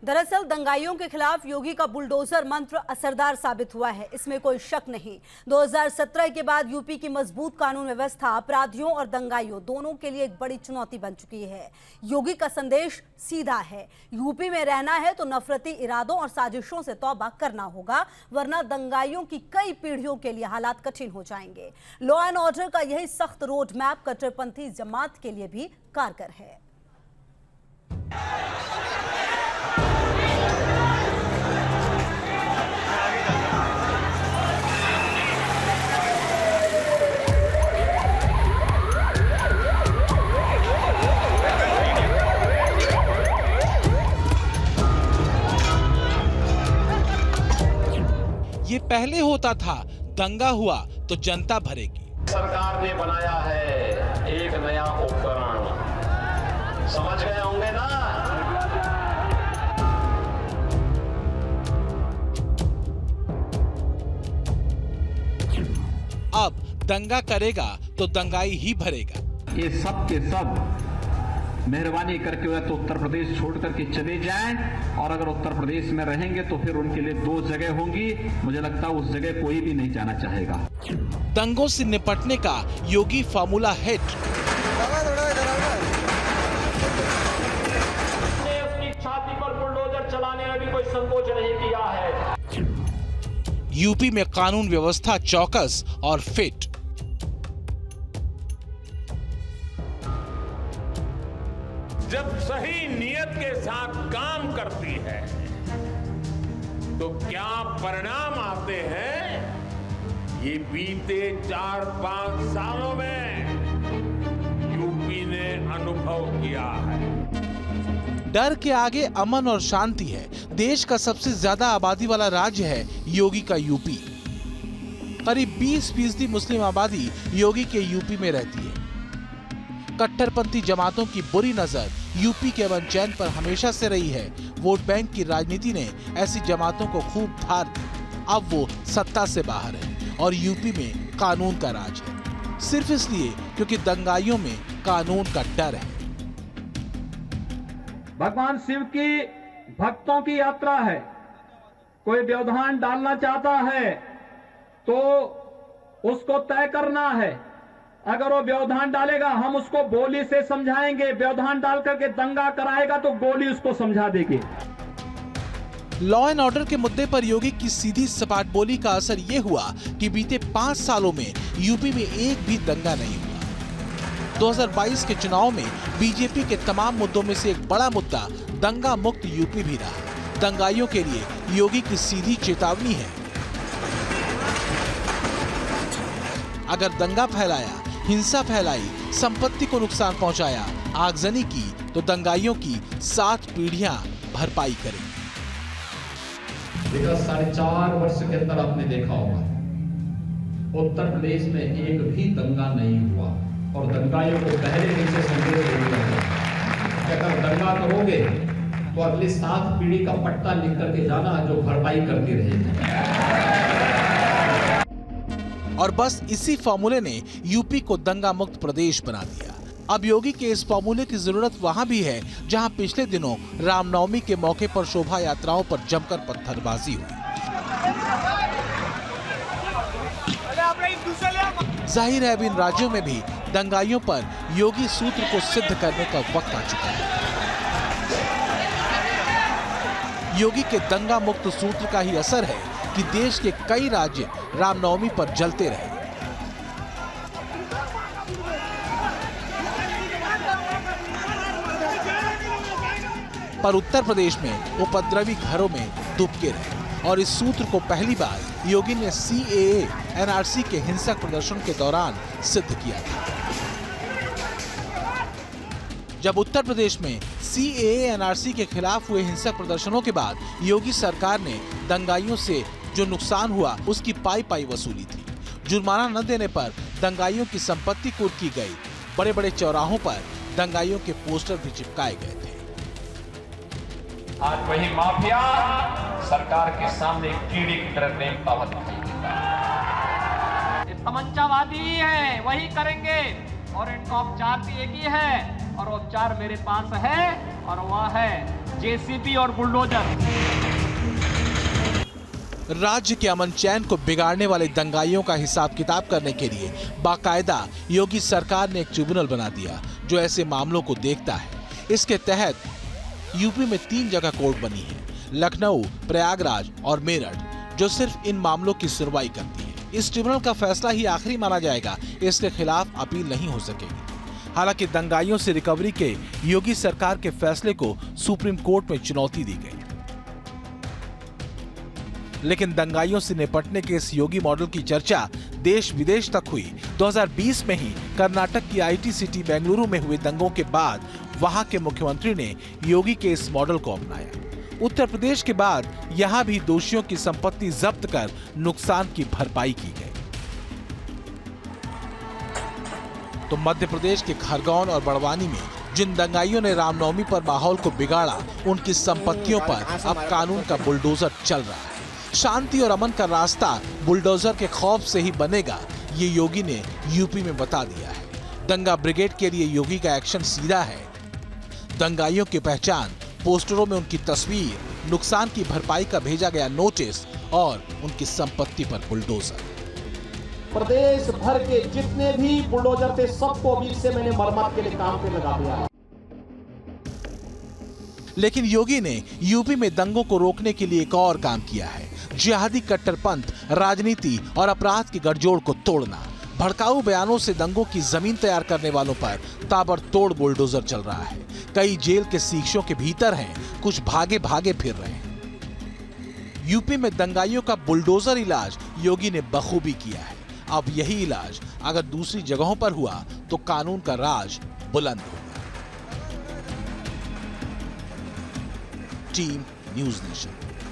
दरअसल दंगाइयों के खिलाफ योगी का बुलडोजर मंत्र असरदार साबित हुआ है, इसमें कोई शक नहीं। 2017 के बाद यूपी की मजबूत कानून व्यवस्था अपराधियों और दंगाइयों दोनों के लिए एक बड़ी चुनौती बन चुकी है। योगी का संदेश सीधा है, यूपी में रहना है तो नफरती इरादों और साजिशों से तौबा करना होगा, वरना दंगाइयों की कई पीढ़ियों के लिए हालात कठिन हो जाएंगे। लॉ एंड ऑर्डर का यही सख्त रोड मैप कट्टरपंथी जमात के लिए भी कारगर है। ये पहले होता था, दंगा हुआ तो जनता भरेगी। सरकार ने बनाया है एक नया उपकरण, समझ गए होंगे ना। अब दंगा करेगा तो दंगाई ही भरेगा। ये सब के सब मेहरबानी करके या तो उत्तर प्रदेश छोड़ करके चले जाएं, और अगर उत्तर प्रदेश में रहेंगे तो फिर उनके लिए दो जगह होंगी। मुझे लगता है उस जगह कोई भी नहीं जाना चाहेगा। दंगों से निपटने का योगी फार्मूला हिट। उसकी छाती पर बुलडोजर चलाने में भी कोई संकोच नहीं किया है। यूपी में कानून व्यवस्था चौकस और फिट। जब सही नियत के साथ काम करती है तो क्या परिणाम आते हैं, ये बीते 4-5 सालों में यूपी ने अनुभव किया है। डर के आगे अमन और शांति है। देश का सबसे ज्यादा आबादी वाला राज्य है योगी का यूपी। करीब 20% मुस्लिम आबादी योगी के यूपी में रहती है। कट्टरपंथी जमातों की बुरी नजर यूपी के अमन चैन पर हमेशा से रही है। वोट बैंक की राजनीति ने ऐसी जमातों को खूब धार दी। अब वो सत्ता से बाहर है और यूपी में कानून का राज है, सिर्फ इसलिए क्योंकि दंगाइयों में कानून का डर है। भगवान शिव की भक्तों की यात्रा है। कोई व्यवधान डालना चाहता है तो उसको तय करना है। अगर वो व्यवधान डालेगा हम उसको गोली से समझाएंगे, व्यवधान डाल करके दंगा कराएगा तो गोली उसको समझा देगी। लॉ एंड ऑर्डर के मुद्दे पर योगी की सीधी सपाट बोली का असर ये हुआ कि बीते 5 सालों में यूपी में एक भी दंगा नहीं हुआ। 2022 के चुनाव में बीजेपी के तमाम मुद्दों में से एक बड़ा मुद्दा दंगा मुक्त यूपी भी रहा। दंगाइयों के लिए योगी की सीधी चेतावनी है, अगर दंगा फैलाया, हिंसा फैलाई, संपत्ति को नुकसान पहुंचाया, आगजनी की तो दंगाइयों की 7 पीढ़ियां भरपाई करें। विगत 4.5 वर्ष के अंदर आपने देखा होगा उत्तर प्रदेश में एक भी दंगा नहीं हुआ, और दंगाइयों को पहले दिन से संदेश दे दिया कि अगर दंगा करोगे तो अगली 7 पीढ़ी का पट्टा लिख करके जाना, जो भरपाई करती रहेगी। और बस इसी फॉर्मूले ने यूपी को दंगा मुक्त प्रदेश बना दिया। अब योगी के इस फॉर्मूले की जरूरत वहां भी है जहां पिछले दिनों रामनवमी के मौके पर शोभा यात्राओं पर जमकर पत्थरबाजी हुई। जाहिर है अब इन राज्यों में भी दंगाइयों पर योगी सूत्र को सिद्ध करने का वक्त आ चुका है। योगी के दंगा मुक्त सूत्र का ही असर है कि देश के कई राज्य रामनवमी पर जलते रहे। पर उत्तर प्रदेश में उपद्रवी घरों में दुबके रहे, और इस सूत्र को पहली बार योगी ने CAA NRC के हिंसक प्रदर्शन के दौरान सिद्ध किया था। जब उत्तर प्रदेश में CAA NRC के खिलाफ हुए हिंसक प्रदर्शनों के बाद योगी सरकार ने दंगाइयों से जो नुकसान हुआ उसकी पाई वसूली थी। जुर्माना न देने पर दंगाइयों की संपत्ति कुर्क की गई। बड़े बड़े चौराहों पर दंगाइयों के पोस्टर भी चिपकाए गए थे। आज वही माफिया सरकार के सामने कीड़ी की तरह नेमता तमंचावादी है, वही करेंगे, और इनका उपचार भी एक ही है, और उपचार मेरे पास है और वह है जेसीबी और बुलडोजर। राज्य के अमन चैन को बिगाड़ने वाले दंगाइयों का हिसाब किताब करने के लिए बाकायदा योगी सरकार ने एक ट्रिब्यूनल बना दिया जो ऐसे मामलों को देखता है। इसके तहत यूपी में 3 जगह कोर्ट बनी है, लखनऊ, प्रयागराज और मेरठ, जो सिर्फ इन मामलों की सुनवाई करती है। इस ट्रिब्यूनल का फैसला ही आखिरी माना जाएगा, इसके खिलाफ अपील नहीं हो सकेगी। हालांकि दंगाइयों से रिकवरी के योगी सरकार के फैसले को सुप्रीम कोर्ट में चुनौती दी गई, लेकिन दंगाइयों से निपटने के इस योगी मॉडल की चर्चा देश विदेश तक हुई। 2020 में ही कर्नाटक की आईटी सिटी बेंगलुरु में हुए दंगों के बाद वहां के मुख्यमंत्री ने योगी के इस मॉडल को अपनाया। उत्तर प्रदेश के बाद यहां भी दोषियों की संपत्ति जब्त कर नुकसान की भरपाई की गई। तो मध्य प्रदेश के खरगोन और बड़वानी में जिन दंगाइयों ने रामनवमी पर माहौल को बिगाड़ा, उनकी संपत्तियों पर अब कानून का बुलडोजर चल रहा है। शांति और अमन का रास्ता बुलडोजर के खौफ से ही बनेगा, ये योगी ने यूपी में बता दिया है। दंगा ब्रिगेड के लिए योगी का एक्शन सीधा है। दंगाइयों की पहचान, पोस्टरों में उनकी तस्वीर, नुकसान की भरपाई का भेजा गया नोटिस और उनकी संपत्ति पर बुलडोजर। प्रदेश भर के जितने भी बुलडोजर थे सबको अभी से मैंने मरम्मत के लिए काम पे लगा दिया। लेकिन योगी ने यूपी में दंगों को रोकने के लिए एक और काम किया है, जिहादी कट्टरपंथ, राजनीति और अपराध की गठजोड़ को तोड़ना। भड़काऊ बयानों से दंगों की जमीन तैयार करने वालों पर ताबड़तोड़ बुलडोजर चल रहा है। कई जेल के सीक्षों के भीतर हैं, कुछ भागे भागे फिर रहे हैं। यूपी में दंगाइयों का बुलडोजर इलाज योगी ने बखूबी किया है। अब यही इलाज अगर दूसरी जगहों पर हुआ तो कानून का राज बुलंद होगा। Team news nation.